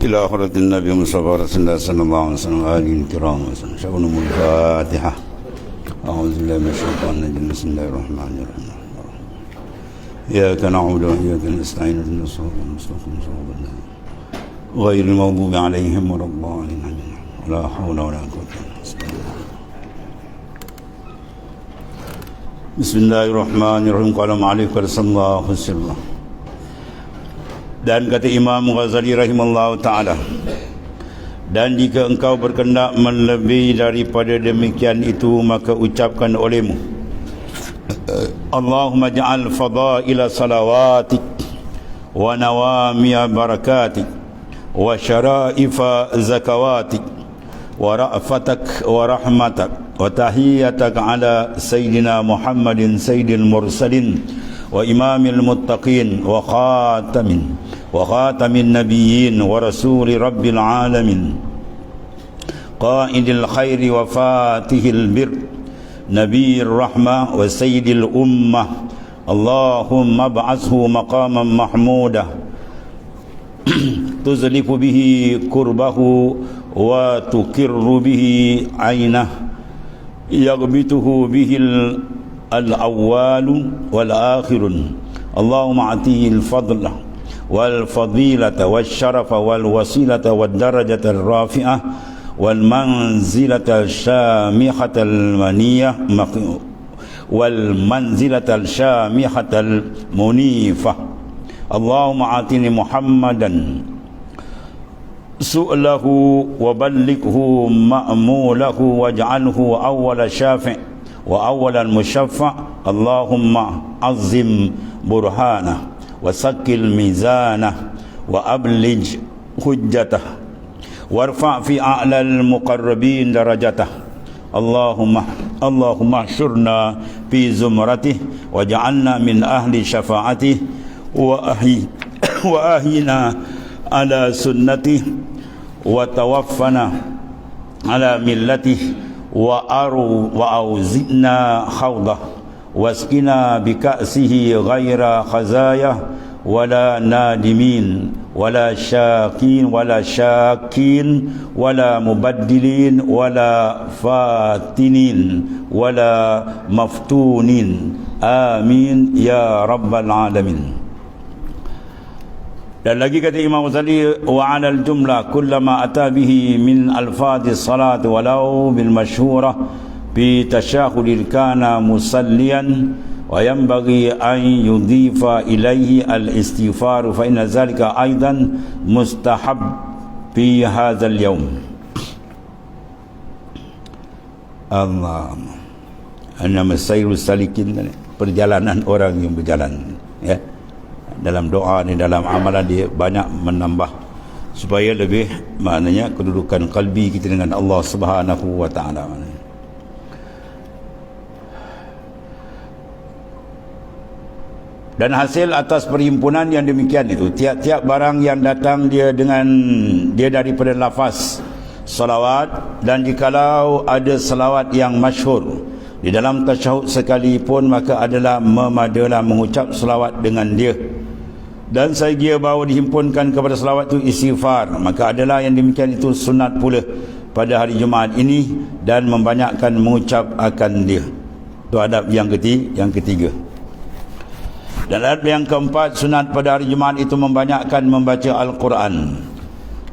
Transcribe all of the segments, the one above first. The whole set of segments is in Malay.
إلى آخرة النبي مصطفى رسول الله صلى الله عليه وسلم آله الكرام وسلم شأن الفاتحة. أعوذ بالله من الشيطان الرجيم. بسم الله الرحمن الرحيم. إياك نعبد وإياك نستعين اهدنا الصراط المستقيم صراط الذين غير المغضوب عليهم ولا الضالين ولا حول ولا قوة إلا بالله. بسم الله الرحمن الرحيم. قال مالك رضي الله عنه. Dan kata Imam Ghazali rahimahullah ta'ala, dan jika engkau berkehendak melebihi daripada demikian itu, maka ucapkan olehmu, Allahumma ja'al fadaila salawatik wa nawamiya barakatik wa syara'ifa zakawatik wa ra'fatak wa rahmatak wa tahiyatak ala Sayyidina Muhammadin Sayyidil Mursalin wa imamil muttaqin wa khatamin nabiyyin wa rasuli rabbil alamin qaidil khairi wa fatihil bir nabiyir rahmah wa sayyidil ummah. Allahumma ba'ashu maqaman mahmudah tuzlifu bihi kurbahu wa tukirru bihi aynah yaghbituhu bihil al-awwalu wal-akhirun. Allahumma atihi al-fadla wal-fadilata wal-syarafa wal-wasilata wal-darajata al-rafi'ah wal-manzilata al-syamihata al-maniyah wal-manzilata al-syamihata al-munifah. Allahumma atini Muhammadan su'lahu wa ballighu ma'mulahu waj'alhu awwala syafi' wa awalan musyaffa'. Allahumma azim burhana wa sakil mizanah wa ablij hujjatah warfa' fi a'lal muqarrabin darajatah. Allahumma syurna fi zumratih wa ja'alna min ahli syafa'atih wa ahyina ala sunnatih wa tawaffana ala millatih wa auzidna khawdah waskina bika'sihi ghaira khazayah wala nadimin wala syakin wala mubaddilin wala fatinin wala maftunin. Amin ya rabbal alamin. Dan lagi kata Imam Ghazali, wa 'alal jumlah kullama ata bihi min alfadhis salat walau bil masyhurah bi tashahhudil kana musalliyan wa yanbaghi an yudhifa ilaihi al istighfar fa inna zalika aidan mustahab fi hadzal yaum. Allah ana masairus salikin, perjalanan orang yang berjalan, ya. Dalam doa ni, dalam amalan dia banyak menambah supaya lebih, maknanya kedudukan kalbi kita dengan Allah Subhanahu wa taala. Dan hasil atas perhimpunan yang demikian itu, tiap-tiap barang yang datang dia daripada lafaz salawat, dan jikalau ada salawat yang masyhur di dalam tasyahud sekalipun, maka adalah memadalah mengucap salawat dengan dia. Dan saya kira bahawa dihimpunkan kepada selawat itu istighfar, maka adalah yang demikian itu sunat pula pada hari Jumaat ini, dan membanyakkan mengucap akan dia. Itu adab yang ketiga. Dan adab yang keempat, sunat pada hari Jumaat itu membanyakkan membaca Al-Quran.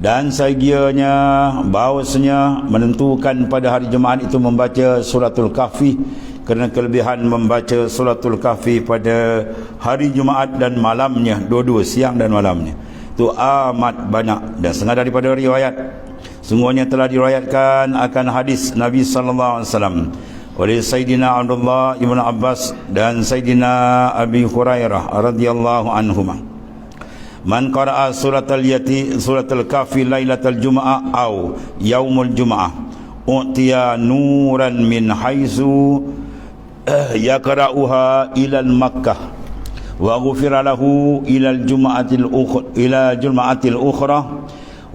Dan saya kiranya bahawasanya menentukan pada hari Jumaat itu membaca suratul Kahfi, kerana kelebihan membaca suratul Kahfi pada hari Jumaat dan malamnya, dua-dua siang dan malamnya, itu amat banyak. Dan setengah daripada riwayat sungguhnya telah diriwayatkan akan hadis Nabi sallallahu alaihi wasallam oleh Sayyidina Abdullah ibn Abbas dan Sayyidina Abi Hurairah radhiyallahu anhuma, man qara'a suratul Kahfi lailatul Jum'ah au yaumul Jum'ah utiya nuran min haitsu yaqra'uha ila Makkah wa ghufira lahu ila jum'atil ukhra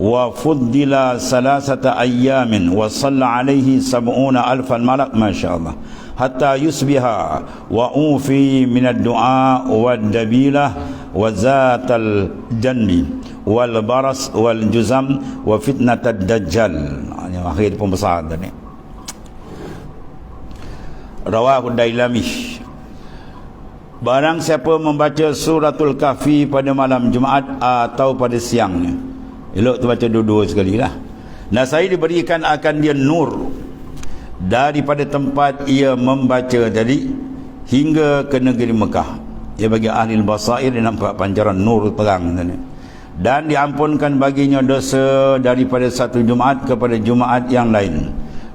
wa fuddila salasata ayyamin wa salla alaihi 70,000 malak, masyaallah, hatta yusbiha wa ufi min ad-du'a wa ad-dabilah wa zatal janbi wal baras wal juzam wa fitnatad dajjal. Yang akhir pembesar tadi. Rawahu Dailami. Barang siapa membaca suratul Kahfi pada malam Jumaat atau pada siangnya, elok tu baca dua-dua sekali lah. Nasai diberikan akan dia nur daripada tempat ia membaca tadi hingga ke negeri Mekah. Ia bagi ahli basair dia nampak pancaran nur terang tadi. Dan diampunkan baginya dosa daripada satu Jumaat kepada Jumaat yang lain.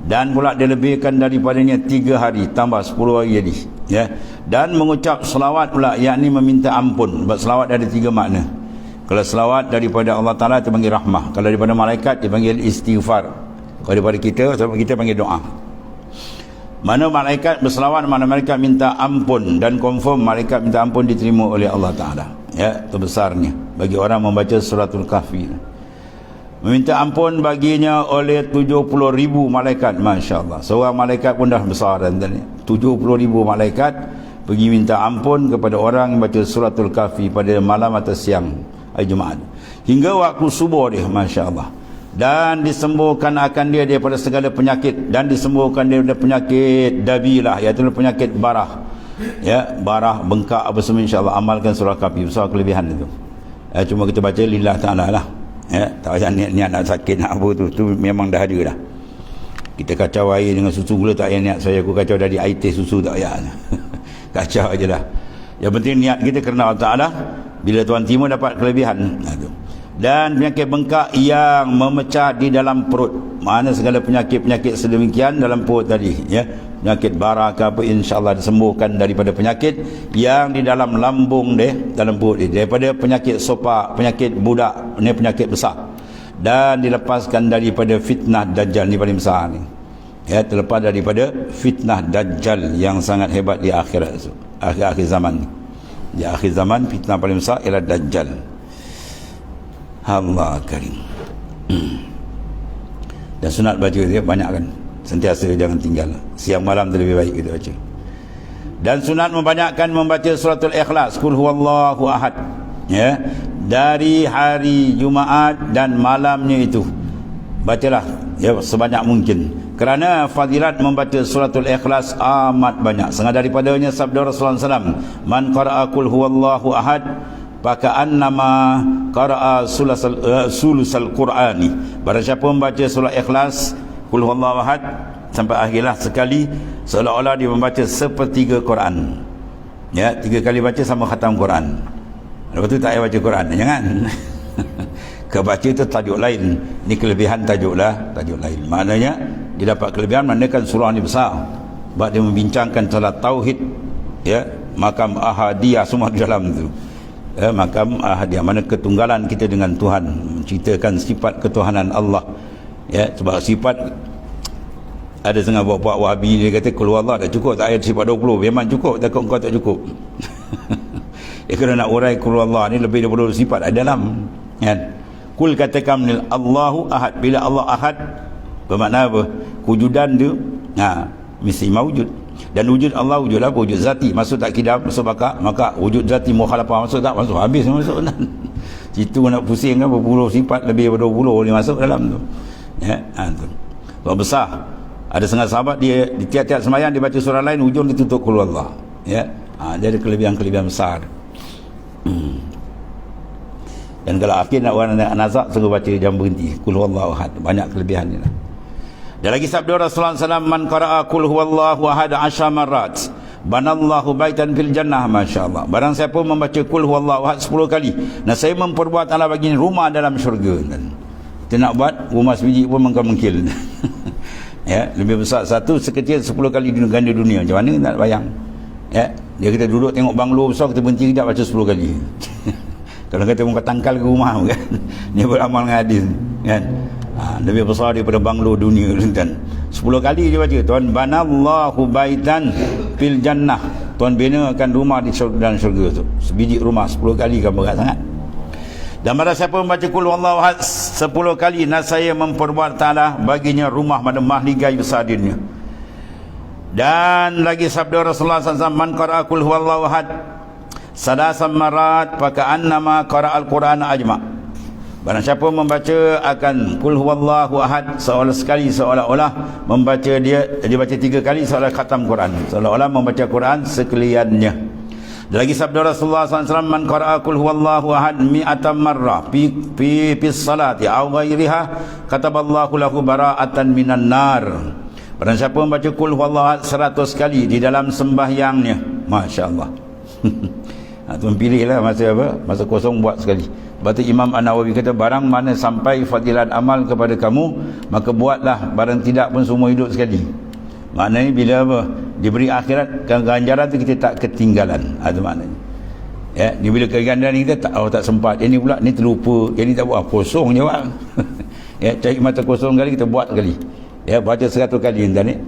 Dan pula dilebihkan daripadanya 3 hari tambah 10 hari jadi, ya. Dan mengucap selawat pula, yakni meminta ampun. Sebab selawat ada 3 makna. Kalau selawat daripada Allah Ta'ala dipanggil rahmah, kalau daripada malaikat dipanggil istighfar, kalau daripada kita panggil doa. Mana malaikat berselawat, mana malaikat minta ampun, dan confirm malaikat minta ampun diterima oleh Allah Ta'ala, ya. Itu besarnya bagi orang membaca suratul Kahfi. Meminta ampun baginya oleh 70,000 malaikat. Masya Allah, seorang malaikat pun dah besar. Dan 70,000 malaikat pergi minta ampun kepada orang yang baca suratul Kahfi pada malam atau siang hari Jumaat hingga waktu subuh dia. Masya Allah. Dan disembuhkan akan dia daripada segala penyakit, dan disembuhkan dia daripada penyakit dabilah, iaitu penyakit barah, ya, barah, bengkak apa semua. InsyaAllah amalkan surah Kahfi, besar kelebihan itu, ya. Cuma kita baca lillah ta'ala lah, ya. Tak payah niat-niat nak sakit nak apa tu memang dah ada dah. Kita kacau air dengan susu gula, tak payah niat saya aku kacau dari air teh susu, tak payah. Kacau aje lah. Yang penting niat kita kerana Allah Ta'ala. Bila tuan timur dapat kelebihan, dan penyakit bengkak yang memecah di dalam perut, mana segala penyakit-penyakit sedemikian dalam perut tadi, ya, penyakit bara ke apa, insyaAllah disembuhkan daripada penyakit yang di dalam lambung dia, dalam perut dia, daripada penyakit sopak, penyakit budak, ini penyakit besar, dan dilepaskan daripada fitnah Dajjal. Ni paling besar ni, ya, terlepas daripada fitnah Dajjal yang sangat hebat di akhirat itu, akhir-akhir zaman ni. Di akhir zaman fitnah paling besar ialah Dajjal. Allah karim. Dan sunat baca dia banyak kan, sentiasa jangan tinggal, siang malam tu lebih baik kita baca. Dan sunat membanyakkan membaca suratul Ikhlas, Qul huwallahu ahad, ya, dari hari Jumaat dan malamnya itu bacalah, ya, sebanyak mungkin, kerana fadilat membaca suratul Ikhlas amat banyak. Setengah daripadanya sabda Rasulullah SAW, man qara'a Qul huwallahu ahad faka'annama qara'a sulusal Qur'ani. Barang siapa membaca surah Ikhlas, Qul huwallahu ahad sampai akhirlah sekali, seolah-olah dia membaca sepertiga Quran, ya. 3 kali baca sama khatam Quran. Lepas tu tak payah baca Quran, jangan. Kebaca itu tajuk lain, ni kelebihan tajuklah tajuk lain. Maknanya dia dapat kelebihan, maknanya surah ni besar sebab dia membincangkan salat tauhid, ya, makam ahadiyah semua di dalam tu, ya, makam ahadiyah, mana ketunggalan kita dengan Tuhan, menceritakan sifat ketuhanan Allah, ya. Sebab sifat ada setengah buat-buat Wahabi dia kata keluar Allah dah cukup, tak ayat sifat 20. Memang cukup, takut kau tak cukup. Dia kena nak urai keluar Allah ni lebih daripada sifat ada dalam, kan. Kul katakan Allahu ahad. Bila Allah ahad bermakna apa? Kewujudan dia mesti mawujud. Dan wujud Allah wujud apa? Wujud zati. Masuk tak kidam, masuk bakar, maka wujud zati mukhalafah masuk tak? Masuk, habis masuk. Situ nak pusing kan, berpuluh sifat, lebih daripada 20 boleh masuk dalam tu, ya. Tu sebab besar. Ada setengah sahabat dia di tiap-tiap sembahyang dia baca surah lain, hujung ditutup Qul huwallah, ya. Dia ada kelebihan-kelebihan besar. Dan kalau akhir nak orang nak nazak, suruh baca jam berhenti Qul huwallahu ahad. Banyak kelebihan ni lah. Dan lagi sabda Rasulullah SAW, man qara'a Qul huwallahu ahad 10 marat banallahu baitan fil jannah. Masya Allah. Barang siapa membaca Qul huwallahu ahad 10 kali, nah saya memperbuat Allah baginya rumah dalam syurga. Dan kita nak buat rumah sebiji pun mengkil. Ya, lebih besar satu sekecil 10 kali ganda dunia. Macam mana nak bayang, ya. Dia kita duduk tengok banglo besar, kita berhenti kejap baca 10 kali. Kalau kata muka tangkal ke rumah kan, ni beramal dengan hadis kan, lebih besar daripada banglo dunia kan. 10 kali dia baca, Tuhan banallahu baitan fil jannah, Tuhan binakan rumah di dalam syurga tu, sebiji rumah 10 kali kan, berat sangat. Dan barang siapa membaca Qul huwallahu ahad 10 kali, nasaya memperbuat ta'ala baginya rumah pada mahligai besar dunia. Dan lagi sabda Rasulullah SAW, man qara'a Qul huwallahu ahad 3 marat faka'annama qara'al Qur'an ajma. Barang siapa membaca akan Qul huwallahu ahad seolah-olah membaca dia baca 3 kali seolah khatam Quran, seolah-olah membaca Quran sekaliannya. Dan lagi sabda Rasulullah SAW, man qara'a Qul huwallahu ahad mi'atan marrah fi salati aw ghairiha kataballahu lahu bara'atan minan nar. Barang siapa membaca Qul huwallahu ahad 100 kali di dalam sembahyangnya, masya-Allah. Tuan pilihlah masa apa? Masa kosong buat sekali. Batu Imam An-Nawawi kata, barang mana sampai fadilat amal kepada kamu, maka buatlah, barang tidak pun semua hidup sekali. Maknanya bila apa? Diberi akhirat, ganjaran tu kita tak ketinggalan. Itu maknanya. Ya, ni bila kegandaran kita tak sempat. Ini pula ni terlupa, ini tak buat, kosong je buat. Ya, cari mata kosong kali kita buat sekali. Ya, baca 100 kali entah ni.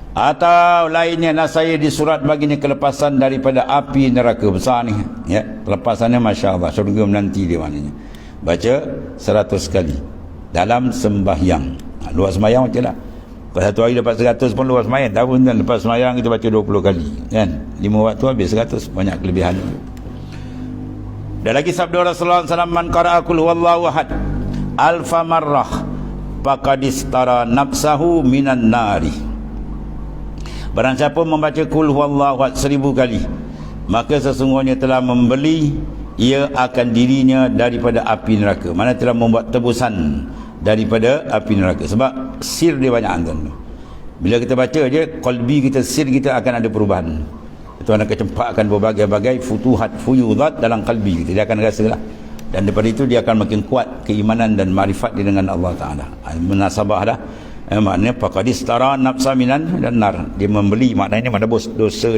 Atau lainnya nasaya di surat baginya kelepasan daripada api neraka besar ni, ya, kelepasannya masya-Allah, syurga menanti dia maknanya. Baca 100 kali dalam sembahyang. Luar sembahyang bacalah. Kalau satu hari lepas 100 pun luar sembahyang, tak pun kan lepas sembahyang kita baca 20 kali kan, 5 waktu habis 100, banyak kelebihan. Dan lagi sabda Rasulullah SAW, man qara'a qul huwallahu ahad alfa marrah faqad istara nafsahu minan nari. Barang siapa membaca Qul huwallahu ahad 1000 kali, maka sesungguhnya telah membeli ia akan dirinya daripada api neraka. Mana telah membuat tebusan daripada api neraka. Sebab sir dia banyak tuan. Bila kita baca je, qalbi kita, sir kita akan ada perubahan. Itu akan kecempakkan berbagai-bagai futuhat, fuyudat dalam qalbi kita. Dia akan rasalah. Dan daripada itu dia akan makin kuat keimanan dan marifat dia dengan Allah Ta'ala. Munasabah dah. Maknanya faqadis tara nafsa minan dan nar, dia membeli, maknanya menebus dosa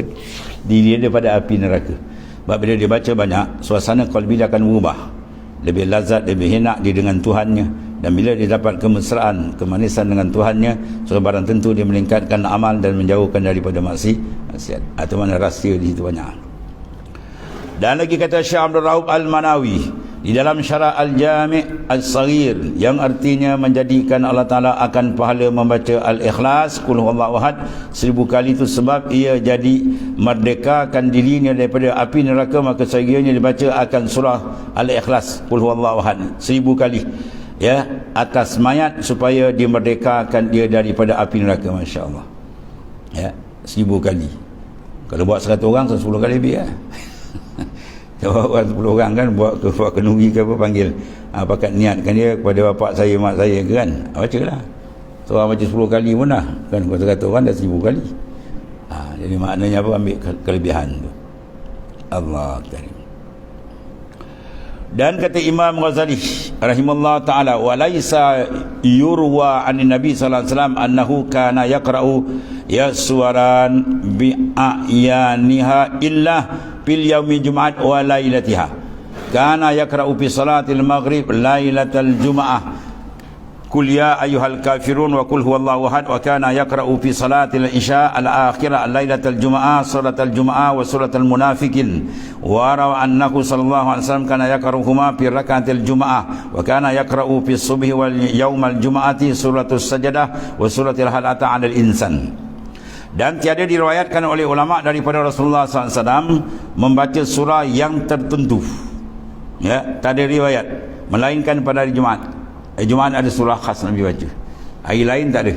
diri dia daripada api neraka. Sebab bila dia baca banyak, suasana qalbi dia akan berubah, lebih lazat, lebih enak dia dengan Tuhannya. Dan bila dia dapat kemesraan, kemanisan dengan Tuhannya, so barang tentu dia meningkatkan amal dan menjauhkan daripada maksiat. Itu mana rahsia di situ banyak. Dan lagi kata Syekh Abdul Raub Al-Manawi di dalam Syarah Al-Jami' Al-Saghir, yang artinya menjadikan Allah Ta'ala akan pahala membaca Al-Ikhlas Qul huwallahu ahad 1000 kali itu sebab ia jadi merdekakan dirinya daripada api neraka, maka sekiranya dibaca akan surah Al-Ikhlas Qul huwallahu ahad 1000 kali, ya, atas mayat supaya dimerdekakan dia daripada api neraka. masya-Allah. Ya, 1000 kali. Kalau buat 100 orang 10 kali lebih ya. Kalau orang 10 orang kan buat kenuri ke apa, panggil pakat niatkan dia kepada bapak saya, mak saya ke kan, bacalah. Seorang baca 10 kali pun dah kan, kalau 100 orang dah 1000 kali. Jadi maknanya apa, ambil kelebihan tu. Allah Karim. Dan kata Imam Ghazali rahimahullah ta'ala, walaisa yurwa anin Nabi sallallahu alaihi wasallam annahu kana yaqra'u yaswaran bi'ayaniha illa fil yaumi Jumat wa lailatiha. Kana yaqra'u fi salatil maghrib lailatal Jum'ah Qul ya ayyuhal kafirun wa qul huwallahu ahad, wa kana yaqra'u fi salatil isya al-akhirah lailatal Jum'ah suratal Jum'ah wa suratal munafiqin. Wa rawa annahu sallallahu alaihi wasallam kana yaqra'uhuma fi rak'atil Jum'ah wa kana yaqra'u fi subhi wal yaumal Jum'ati suratus sajdah wa suratil hal ata 'alal insan. Dan tiada diriwayatkan oleh ulama daripada Rasulullah SAW membaca surah yang tertentu, ya, tak ada riwayat, melainkan pada hari Jumaat. Jumaat ada surah khas Nabi baca, hari lain tak ada.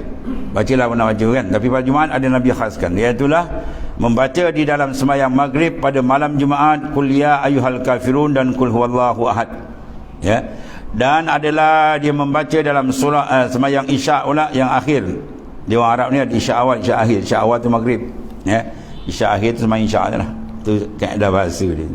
Bacalah pernah baca kan, tapi pada Jumaat ada Nabi khaskan, iaitulah membaca di dalam sembahyang maghrib pada malam Jumaat Qul ya ayyuhal kafirun dan Qul huwallahu ahad, ya. Dan adalah dia membaca dalam surah sembahyang isya pula yang akhir. Dia orang Arab ni ada isya awal, isya akhir. Isya awal tu maghrib, ya. Isya akhir tu sembahyang isya lah. Tu kaedah bahasa dia.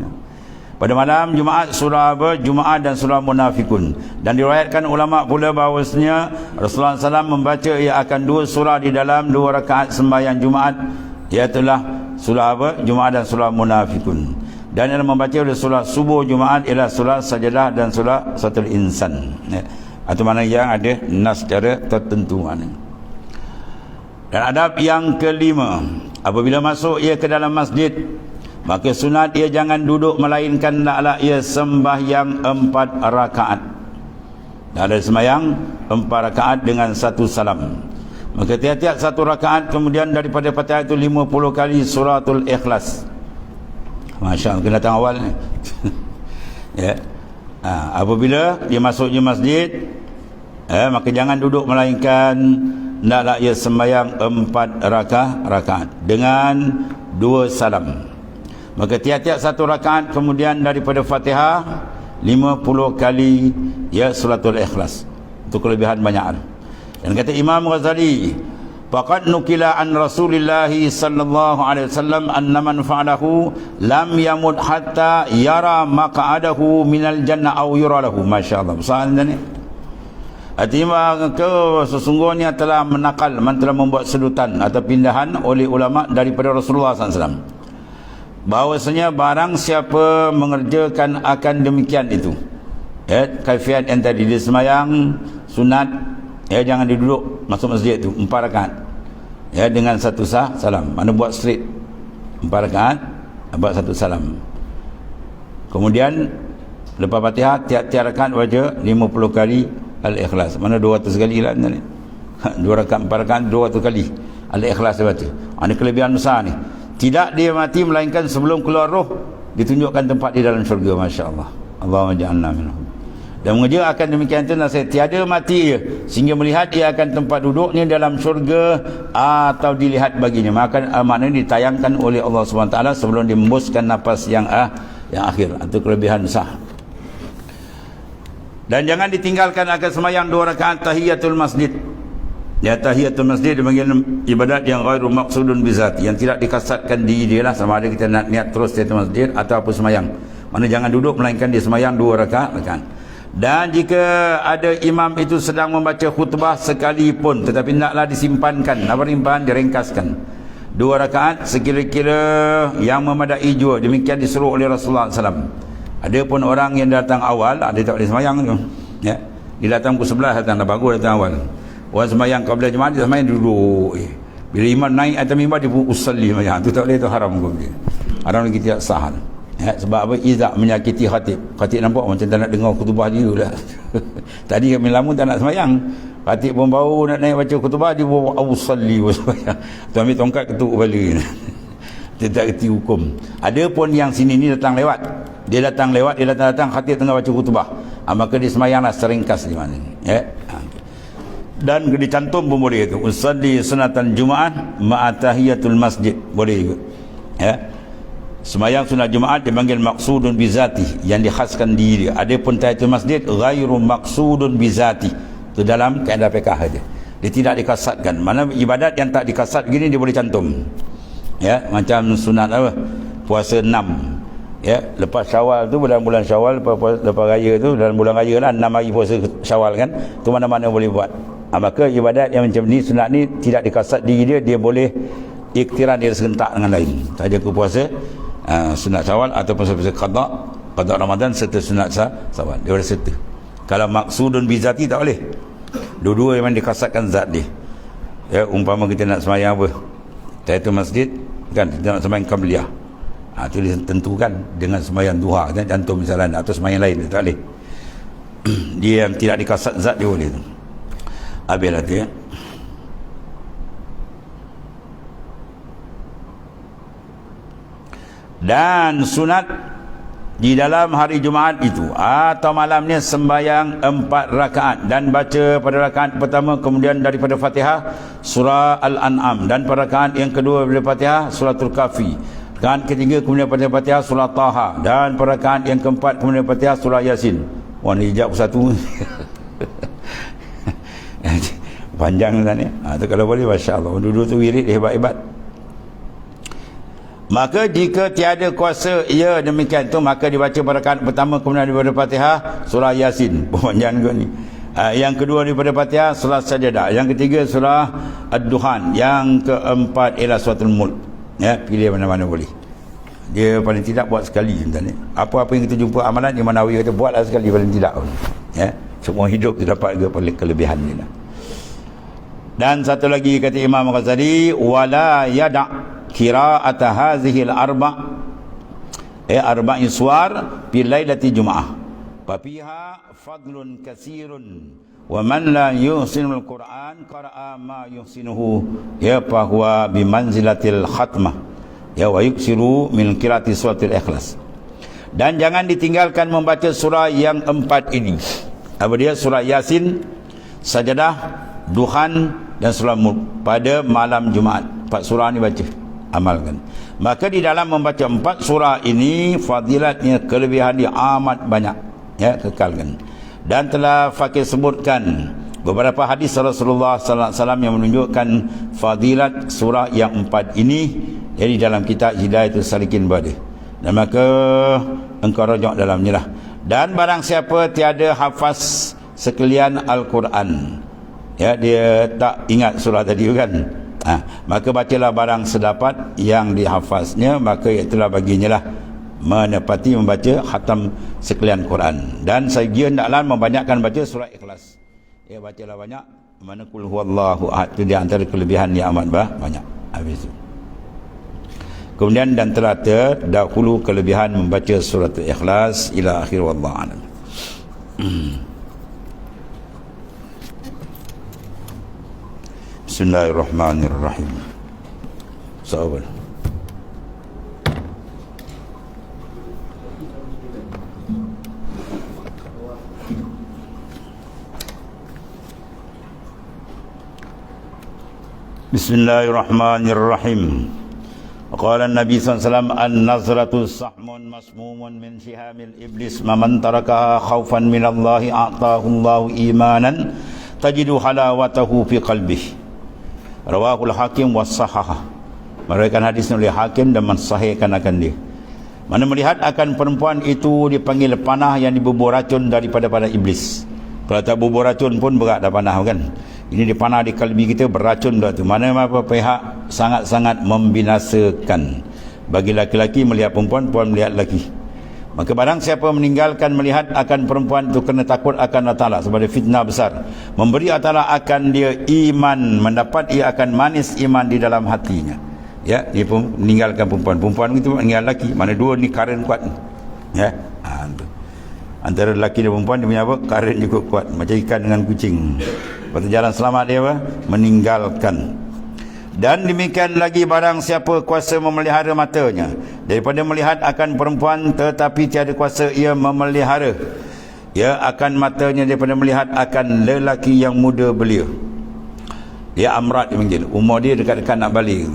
Pada malam Jumaat surah apa? Jumaat dan surah Munafikun. Dan diriwayatkan ulama pula bahawasanya Rasulullah SAW membaca ia akan 2 surah di dalam 2 rakaat sembahyang Jumaat, iaitulah surah apa? Jumaat dan surah Munafikun. Dan yang membaca surah subuh Jumaat ialah surah Sajadah dan surah Suratul Insan, ya. Atau mana yang ada nas secara tertentu mana. Dan adab yang kelima, apabila masuk ia ke dalam masjid, maka sunat ia jangan duduk melainkan hendaklah ia sembahyang 4 rakaat. Dan ada sembahyang 4 rakaat dengan 1 salam. Maka tiap-tiap 1 rakaat kemudian daripada Fatihah itu 50 kali suratul Ikhlas. Masya-Allah, kena datang awal ni. Ya. Apabila dia masuknya masjid, maka jangan duduk melainkan hendaklah ia sembahyang 4 rakaat dengan 2 salam. Maka tiap-tiap 1 rakaat kemudian daripada Fatihah 50 kali suratul Ikhlas. Itu kelebihan banyak. Dan kata Imam Ghazali, faqad nukila an Rasulillah sallallahu alaihi wasallam anna man fa'alahu lam yamut hatta yara maq'adahu minal jannah aw yura lahu. Masya-Allah. Besarnya ni. Artinya sesungguhnya telah menakal, telah membuat sedutan atau pindahan oleh ulama daripada Rasulullah SAW, bahawasanya barang siapa mengerjakan akan demikian itu, kaifiat yang tadi dia sembahyang sunat, jangan duduk masuk masjid tu 4 rakaat dengan 1 salam. Mana buat straight 4 rakaat buat 1 salam. Kemudian lepas Fatihah tiap-tiap rakaat baca 50 kali Al-Ikhlas. Mana 200 kali lah ni. 2 rakaat 4 rakaat 200 kali Al-Ikhlas dia baca. Ini kelebihan besar ni. Tidak dia mati melainkan sebelum keluar roh ditunjukkan tempat di dalam syurga. Masya-Allah. Allahumma ja'alna minhum. Dan mengerja akan demikian itu nasihat, tiada mati ia sehingga melihat ia akan tempat duduknya dalam syurga atau dilihat baginya. Maka maknanya ditayangkan oleh Allah SWT sebelum dia membuskan nafas yang akhir. Itu kelebihan besar. Dan jangan ditinggalkan akan sembahyang 2 rakaat tahiyatul masjid. Tahiyatul masjid dipanggil ibadat yang ghairu maqsudun bizati, yang tidak dikasatkan di dia lah, sama ada kita nak niat terus tahiyatul masjid atau apa sembahyang. Mana jangan duduk melainkan dia sembahyang 2 rakaat. Dan jika ada imam itu sedang membaca khutbah sekalipun, tetapi naklah disimpankan, diringkaskan 2 rakaat sekira-kira yang memadai jua. Demikian disuruh oleh Rasulullah SAW. Ada pun orang yang datang awal, ada tak boleh sembahyang tu. Dia datang pukul 11 datang, dah bagus datang awal. Orang sembahyang qabla jemaah, dia sembahyang duduk. Bila imam naik atas mimbar, dia pun usalli sembahyang. Tu tak boleh, tu haram pun. Haram lagi tidak sah. Sebab apa? Izak menyakiti khatib. Khatib nampak macam tak nak dengar khutbah dia lah. Tadi kami lama tak nak sembahyang. Khatib pun baru nak naik baca khutbah, dia pun usalli sembahyang. Tu ambil tongkat ketuk kepala. Dia tak kerti hukum. Ada pun yang sini ni datang lewat. Dia datang, khatib tengah baca khutbah. Maka dia sembahyanglah seringkas di mana ni. Dan dicantum pun boleh tu. Usalli sunatan Jumaat ma'atahiyatul masjid. Boleh juga. Sembahyang sunat Jumaat dipanggil maqsudun bizati, yang dikhaskan diri. Ada pun tahiyatul masjid ghairu maqsudun bizati. Itu dalam kaedah fiqh saja. Dia tidak dikasatkan. Mana ibadat yang tak dikasat gini dia boleh cantum. Macam sunat apa? Puasa 6. Lepas Syawal tu, bulan Syawal, lepas raya tu, dalam bulan raya lah 6 hari puasa Syawal kan, tu mana-mana boleh buat. Maka ibadat yang macam ni, sunat ni tidak dikasat diri dia boleh iktiran, dia serentak dengan lain. Saja ke puasa sunat Syawal ataupun puasa qada Ramadan serta sunat Syawal, dia boleh serta. Kalau maksudun bizati tak boleh. Dua-dua memang dikasatkan zat dia. Umpama kita nak sembahyang apa, tahiyatul masjid kan, kita nak sembahyang qabliyah, itu ditentukan dengan sembahyang duha kan, cantum misalnya, atau sembahyang lain, tak boleh. Dia yang tidak dikasat zat dia boleh tu. Habislah tu Dan sunat di dalam hari Jumaat itu atau malamnya sembahyang 4 rakaat dan baca pada rakaat pertama kemudian daripada Fatihah surah Al-An'am, dan pada rakaat yang kedua daripada Fatihah suratul Kafi, rakaat ketiga kemudian pada Fatihah surah Taha, dan pada rakaat yang keempat kemudian Fatihah surah Yasin. Wah, ni hijab satu. Panjang kan ni. Tu kalau boleh, masya-Allah. Dulu tu wirid hebat-hebat. Maka jika tiada kuasa ia demikian tu, maka dibaca pada rakaat pertama kemudian daripada Fatihah surah Yasin. Panjang juga ni. Yang kedua daripada Fatihah surah Sajadah, yang ketiga surah Ad-Duhan, yang keempat ialah suratul Mulk. Pilih mana-mana boleh. Dia paling tidak buat sekali macam ni. Apa-apa yang kita jumpa amalan Imam Nawawi kata buatlah sekali paling tidak pun. Semua hidup dia dapat kelebihan dia lah. Dan satu lagi kata Imam Ghazali, wala yada' qira'at hadhihi al-arba' arba'i suwar fi lailati jum'ah fa fiha fadlun katsirun wa man la yuhsinul Qur'an qara'a ma yuhsinuhu fa huwa bi manzilatil khatmah wa yuksiru min qira'ati suratil Ikhlas. Dan jangan ditinggalkan membaca surah yang 4 ini. Apa dia? Surah Yasin, Sajadah, Duhan dan surah Mulk pada malam Jumaat. 4 surah ni baca, amalkan. Maka di dalam membaca 4 surah ini, fadilatnya, kelebihan dia amat banyak, ya, kekalkan. Dan telah Fakih sebutkan beberapa hadis Rasulullah sallallahu alaihi wasallam yang menunjukkan fadilat surah yang 4 ini, jadi dalam kitab Hidayatul Salikin Badi. Dan maka engkau rajak dalamnya lah. Dan barang siapa tiada hafaz sekalian Al-Quran, ya, dia tak ingat surah tadi kan, maka bacalah barang sedapat yang dihafaznya, maka itulah baginya lah menepati membaca khatam sekalian Quran. Dan saya hendaklah membanyakkan baca surah Ikhlas, ya, bacalah banyak. Mana qul huwallahu ahad, itu di antara kelebihan yang amat banyak. Habis itu kemudian, dan telah terdahulu kelebihan membaca surat Ikhlas ila akhir, wallahu a'lam. Bismillahirrahmanirrahim. Sahabat. Bismillahirrahmanirrahim. Qala Nabi SAW, an-nazratu sahmun masmumun min sihamil iblis, man tarakaha khaufan minallahi a'tahu Allahu imanan tajidu halawatahu fi qalbih. Rawahul Hakim wa sahahah. Meriwayatkan hadis oleh Hakim dan mensahihkan akan dia. Mana melihat akan perempuan itu dipanggil panah yang dibubur racun daripada pada iblis. Kalau tak bubur racun pun berat dah panah kan. Ini dipanah di kalbi kita, beracun dah tu. Mana apa pihak sangat-sangat membinasakan. Bagi laki-laki melihat perempuan, perempuan melihat laki. Maka barang siapa meninggalkan melihat akan perempuan itu kerana takut akan Allah Ta'ala sebagai fitnah besar, memberi Allah Ta'ala akan dia iman, mendapat ia akan manis iman di dalam hatinya. Ya, dia pun meninggalkan perempuan. Perempuan itu meninggal laki. Mana dua ni karen kuat. Ya, antara lelaki dan perempuan dia punya apa? Karen juga kuat. Macam ikan dengan kucing. Pada jalan selamat dia apa? Meninggalkan. Dan demikian lagi barang siapa kuasa memelihara matanya daripada melihat akan perempuan, tetapi tiada kuasa ia memelihara ia akan matanya daripada melihat akan lelaki yang muda belia. Dia amrat dia panggil. Umur dia dekat-dekat nak balik.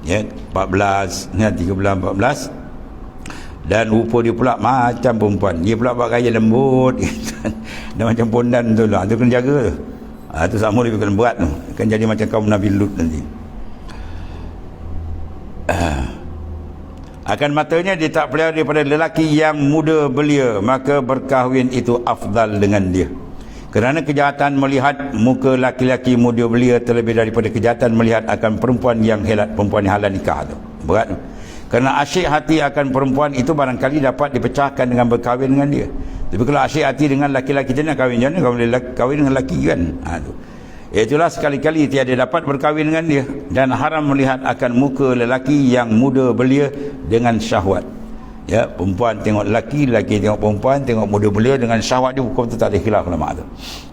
Ya, 14, 13, 14. Dan rupa dia pula macam perempuan. Dia pula buat gaya lembut. Dia macam pondan tu lah. Itu kena jaga tu. Itu sama dia kena berat tu. Akan jadi macam kaum Nabi Lut nanti. Akan matanya dia tak pelihara daripada lelaki yang muda belia, maka berkahwin itu afdal dengan dia. Kerana kejahatan melihat muka laki-laki muda belia terlebih daripada kejahatan melihat akan perempuan yang helat, perempuan yang halal nikah tu. Berat tu. Kerana asyik hati akan perempuan itu barangkali dapat dipecahkan dengan berkahwin dengan dia. Tapi kalau asyik hati dengan laki-laki dia nak kahwin, jangan kahwin, kahwin dengan laki kan. Tu. Itulah sekali-kali tiada dapat berkahwin dengan dia. Dan haram melihat akan muka lelaki yang muda belia dengan syahwat. Ya, perempuan tengok lelaki, lelaki tengok perempuan, tengok muda belia dengan syahwat dia, hukum tu tak ada khilaf ulama tu.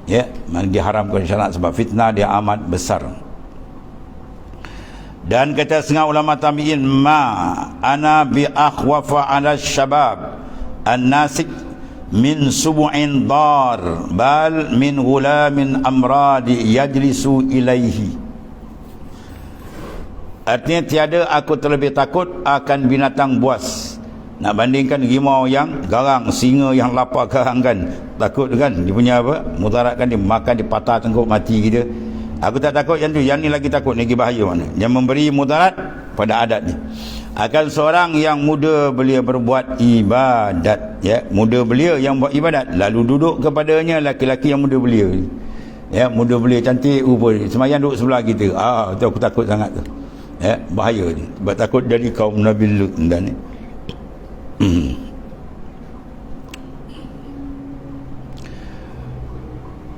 Ya, mana diharamkan syarat sebab fitnah dia amat besar. Dan kata setengah ulama tabi'in, ma ana bi akhwafa ala syabab an-nasik min subu'in dar bal min gulamin amradi yajlisu ilaihi. Artinya tiada aku terlebih takut akan binatang buas. Nak bandingkan rimau yang garang, singa yang lapar garang kan, takut kan dia punya apa, mudaratkan dia, makan dia patah tengkuk mati kita. Aku tak takut yang tu, yang ni lagi takut, lagi bahaya mana, yang memberi mudarat pada adat ni. Akan seorang yang muda belia berbuat ibadat, ya, muda belia yang buat ibadat, lalu duduk kepadanya laki-laki yang muda belia, ya, muda belia cantik rupa, semayang duduk sebelah kita, tu aku takut sangat tu, ya, bahaya ni, sebab takut jadi kaum Nabi Lut dan ni.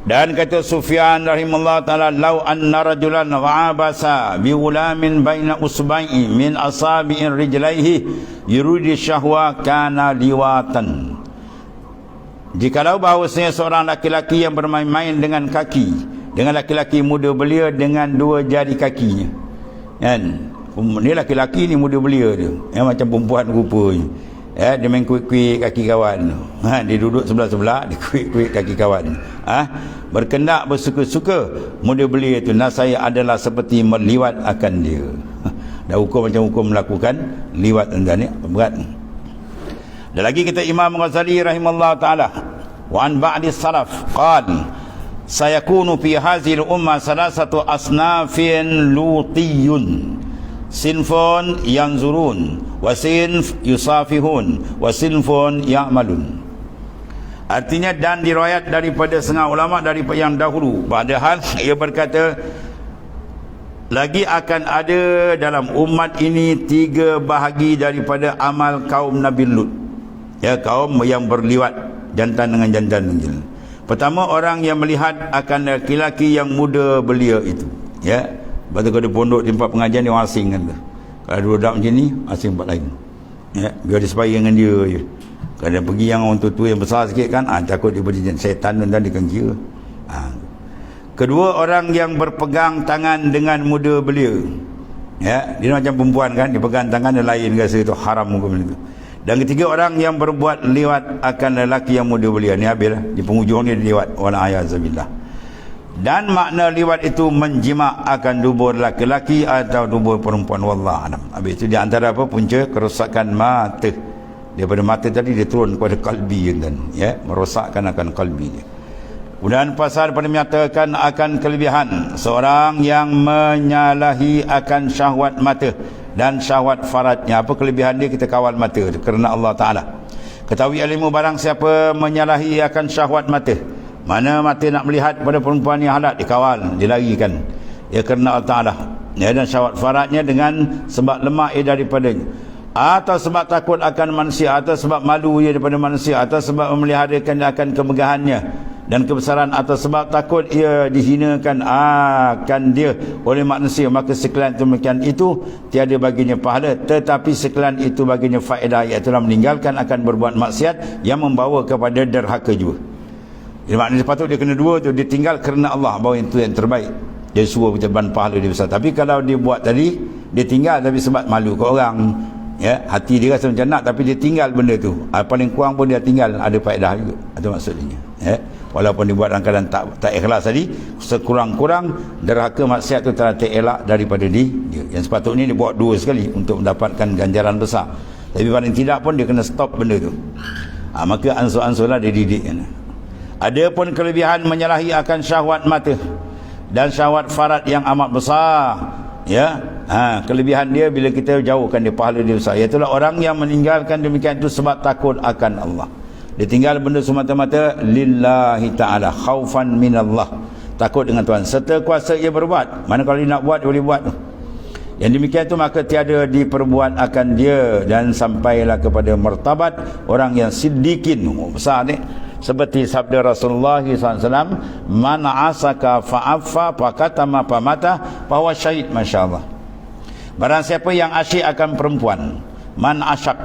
Dan kata Sufyan rahimahullah ta'ala, lau anna rajulan ghabasa bi ghulamin baina usba'i min asabi'ir rijlaihi yuridi syahwa kana liwatan. Jikalau bahawasanya seorang laki-laki yang bermain-main dengan kaki, dengan laki-laki muda belia dengan dua jari kakinya, kan, ni laki-laki ni muda belia dia, yang macam perempuan rupanya, Dia main kuik-kuik kaki kawan. Dia duduk sebelah-sebelah, dia kuik-kuik kaki kawan. Berkendak bersuka-suka muda belia itu, nasaya adalah seperti meliwat akan dia. Dah hukum macam hukum melakukan liwat anda ni, berat. Dan lagi kita Imam Ghazali rahimahullah ta'ala, wa an ba'di salaf qala sayakunu fi hazil ummah salasatu asnafin lutiyun, sinfun yanzurun, wa sinf yusafihun, wa sinfun ya'malun. Artinya, dan diriwayat daripada setengah ulama daripada yang dahulu, padahal ia berkata, lagi akan ada dalam umat ini 3 bahagi daripada amal kaum Nabi Lut, kaum yang berliwat jantan dengan jantan. Pertama, orang yang melihat akan lelaki yang muda belia itu, Lepas tu kalau dia pondok di tempat pengajian, dia orang asing kan. Kalau dia duduk macam ni, asing tempat lain. Biar dia sepaya dengan dia je. Kalau dia pergi yang orang tua-tua yang besar sikit kan, takut dia berjejak syaitan dan dia kan kira. Kedua, orang yang berpegang tangan dengan muda belia. Dia macam perempuan kan, dia pegang tangan, dia lain rasa itu haram hukum itu. Dan ketiga, orang yang berbuat liwat akan lelaki yang muda belia. Ni habis lah. Di penghujung ni dia liwat. Wala'ayazabillah. Dan makna liwat itu menjimak akan dubur laki-laki atau dubur perempuan. Wallahualam. Habis itu di antara apa? Punca kerosakan mata. Daripada mata tadi dia turun kepada kalbi dan merosakkan akan kalbi dia. Kemudian pasal pada menyatakan akan kelebihan seorang yang menyalahi akan syahwat mata dan syahwat faradnya. Apa kelebihan dia? Kita kawal mata kerana Allah Ta'ala. Ketahui ilmu, barang siapa menyalahi akan syahwat mata, mana mata nak melihat pada perempuan yang halal, dikawal, dilarikan kerana Allah Ta'ala. Dan syahwat faradnya dengan sebab lemah daripadanya, atau sebab takut akan manusia, atau sebab malu ia daripada manusia, atau sebab memeliharakan akan kemegahannya dan kebesaran, atau sebab takut ia dihinakan akan dia oleh manusia, maka sekalian demikian itu tiada baginya pahala, tetapi sekalian itu baginya faedah, iaitu meninggalkan akan berbuat maksiat yang membawa kepada derhaka juga. Jadi maknanya sepatutnya dia kena dua tu, dia tinggal kerana Allah, bahawa itu yang terbaik, dia suruh kita ban pahala dia besar. Tapi kalau dia buat tadi, dia tinggal tapi sebab malu ke orang, hati dia rasa macam nak, tapi dia tinggal benda tu, paling kurang pun dia tinggal, ada faedah juga. Itu maksudnya. Walaupun dibuat dalam keadaan tak ikhlas tadi, sekurang-kurang derhaka maksiat tu telah terelak daripada dia. Yang sepatutnya dia buat 2 sekali untuk mendapatkan ganjaran besar, tapi paling tidak pun dia kena stop benda tu. Maka ansur-ansurlah dia didik kan. Ada pun kelebihan menyalahi akan syahwat mata dan syahwat farad yang amat besar. Kelebihan dia bila kita jauhkan dia, pahala dia besar. Iaitulah orang yang meninggalkan demikian itu sebab takut akan Allah. Dia tinggal benda semata-mata lillahi ta'ala, khaufan minallah, takut dengan Tuhan, serta kuasa ia berbuat. Mana kalau dia nak buat, dia boleh buat. Yang demikian itu maka tiada diperbuat akan dia, dan sampailah kepada martabat orang yang siddiqin. Besar ni. Seperti sabda Rasulullah SAW, man asaka fa'affa fakatama pamata bahwa syahid. Masya Allah. Barang siapa yang asyik akan perempuan, man asyak,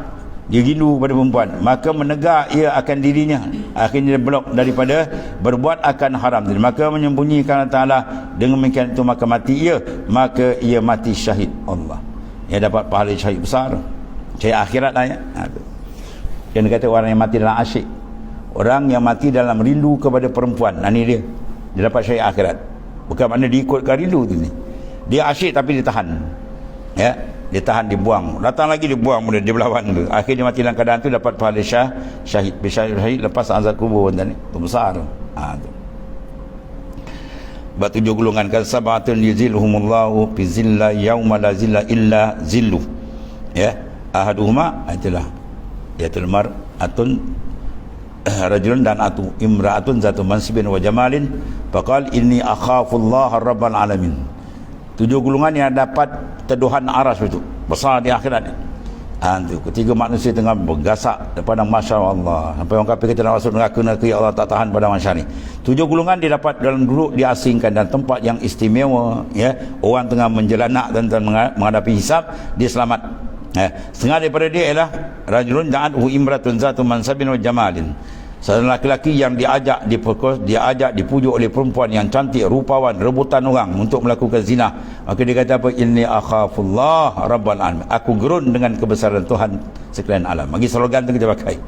dia rindu pada perempuan, maka menegak ia akan dirinya, akhirnya blok daripada berbuat akan haram. Jadi maka menyembunyikan Allah Ta'ala, dengan demikian itu maka mati ia, maka ia mati syahid Allah. Ia dapat pahala syahid besar, syahid akhirat lah Yang kata orang yang mati dalam asyik, orang yang mati dalam rindu kepada perempuan, ini dia dapat syahid akhirat. Bukan makna dia ikutkan rindu tu ni, dia asyik tapi dia tahan, dia tahan, dibuang, datang lagi dibuang, kemudian dia berlawan tu, akhirnya dia mati dalam keadaan tu, dapat pahala syahid. Syahid lepas azab kubur dan itu besar tu. Sebab 7 golongan kan, sabatun yuzilhumullahu fi zilla yauma la zilla illa zillu, ahaduhuma, itulah yaitu mar'atun, rajulun dan atu, imra'atun zatu mansibin wa jamalin, faqal inni akhafullaha rabbal alamin. 7 golongan yang dapat teduhan aras itu besar di akhirat ni. Ketiga manusia tengah bergasak pada mahsyar Allah, sampai orang kafir kita nak masuk neraka ya Allah tak tahan pada mahsyar ni. 7 golongan dia dapat dalam duduk diasingkan dan tempat yang istimewa, orang tengah menjelanak dan menghadapi hisab, dia selamat. Setengah daripada dia ialah rajulun da'athu imratun zatu mansabin wa jamalin, Seorang laki-laki yang diajak dipujuk oleh perempuan yang cantik, rupawan, rebutan orang untuk melakukan zina, maka dia kata apa? Inni akhafullah rabbal alamin. Aku gerun dengan kebesaran Tuhan sekalian alam. Bagi slogan tu kita pakai.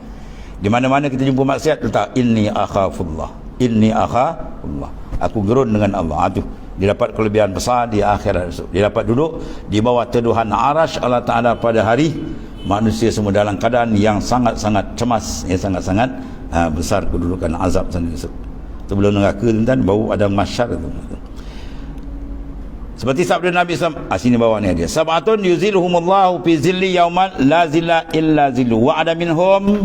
Di mana-mana kita jumpa maksiat, letak inni akhafullah. Inni akhafullah. Aku gerun dengan Allah. Itu dia dapat kelebihan besar di akhirat esok. Dia dapat duduk di bawah teduhan arasy Allah Taala pada hari manusia semua dalam keadaan yang sangat-sangat cemas, yang sangat-sangat besar kedudukan azab sana esok. Sebelum neraka tuan baru ada mahsyar tu. Seperti sabda Nabi SAW, sini bawah ni dia. Sab'atun yuziluhumullahu fi zilli yauman la zilla illa zillu. Wa ada minhum,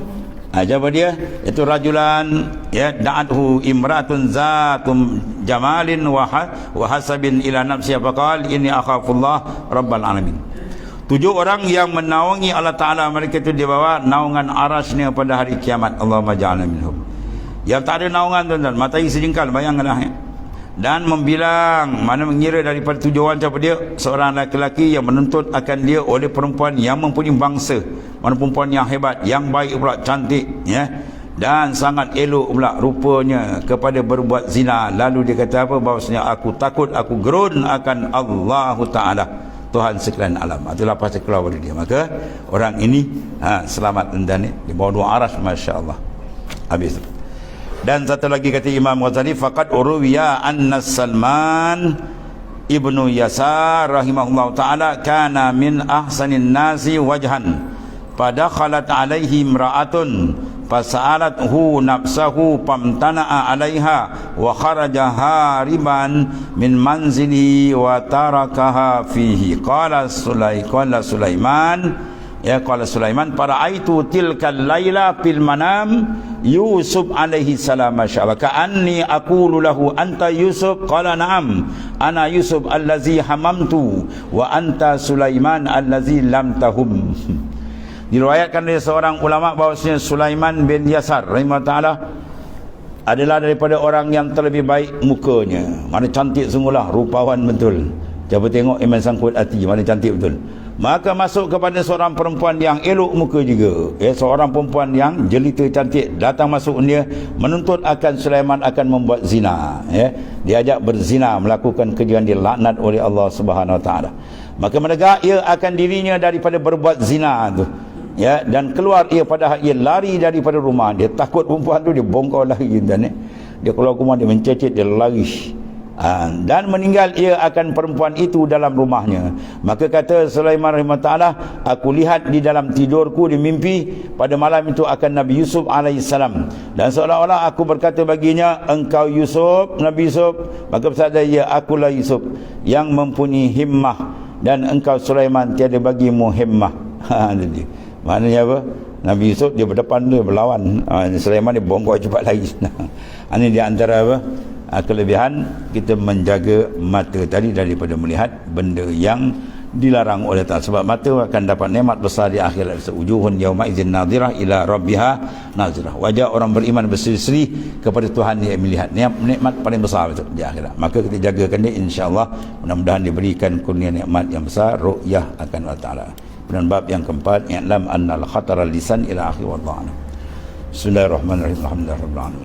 jawab dia, itu rajulan ya da'athu imratun zatum jamalin wa hasabin ila nafsi faqal inni akhafullah rabbal alamin. 7 orang yang menaungi Allah Ta'ala, mereka itu di bawah naungan arasnya pada hari kiamat. Allahumma ja'alna minhum. Yang tak ada naungan tuan-tuan, matahari sejengkal, bayangkanlah ya. Dan membilang, mana mengira daripada 7 orang siapa dia? Seorang lelaki yang menuntut akan dia oleh perempuan yang mempunyai bangsa. Mana perempuan yang hebat, yang baik pula, cantik ya, dan sangat elok pula rupanya kepada berbuat zina. Lalu dia kata apa? Bahawasanya aku takut, aku gerun akan Allah Ta'ala, Tuhan sekalian alam. Itulah pasti keluar dari dia. Maka orang ini selamat dan di bawah 2 aras, masya-Allah. Habis. Dan satu lagi kata Imam Ghazali, faqad urwiya anna Salman ibnu Yasar rahimahullah taala kana min ahsanin nasi wajhan fadakhalat alaihi imra'atun fasa'alathu nafsahu famtana'a 'alaiha wa kharaja hariban min manzili wa tarakaha fihi. Qala Sulaiman para'aitu tilkal laila fil manam Yusuf alaihi salam masyaallah ka'anni aqulu lahu anta Yusuf, qala na'am ana Yusuf allazi hamamtu wa anta Sulaiman allazi lam tahum. Diriwayatkan oleh seorang ulama bahawasanya Sulaiman bin Yasar rahimahullah taala adalah daripada orang yang terlebih baik mukanya. Mana cantik sungguhlah, rupawan betul. Cuba tengok iman sangkut hati, mana cantik betul. Maka masuk kepada seorang perempuan yang elok muka juga, seorang perempuan yang jelita cantik, datang masuk dia menuntut akan Sulaiman akan membuat zina, diajak berzina, melakukan kejadian dilaknat oleh Allah Subhanahu Wa Taala. Maka menegak ia akan dirinya daripada berbuat zina tu, dan keluar ia padahal ia lari daripada rumah. Dia takut perempuan tu, dia bongkar lari dan dia keluar rumah, dia mencecit, dia lari. Dan meninggal ia akan perempuan itu dalam rumahnya. Maka kata Sulaiman rahimahullah ta'ala, aku lihat di dalam tidurku di mimpi pada malam itu akan Nabi Yusuf alaihissalam, dan seolah-olah aku berkata baginya, engkau Yusuf, Nabi Yusuf. Maka bersabda ia, akulah Yusuf yang mempunyai himmah, dan engkau Sulaiman tiada bagimu himmah. Jadi maknanya apa? Nabi Yusuf dia berdepan, dia berlawan, Sulaiman dia bongkar cepat lagi. Ini di antara apa? Kelebihan kita menjaga mata tadi daripada melihat benda yang dilarang oleh Allah. Sebab mata akan dapat nikmat besar di akhirat. Wujuhun yauma idzin nadhirah ila rabbiha nazirah. Wajah orang beriman berseri-seri kepada Tuhan yang melihat. Nikmat paling besar itu di akhirat. Maka kita jagakan dia, insya-Allah. Mudah-mudahan diberikan kurnia nikmat yang besar, ru'yah akan Allah Taala. Dan bab yang keempat, i'lam annal khatara lisan ila akhir wallahu a'lam. Bismillahirrahmanirrahim. Alhamdulillahirabbil alamin.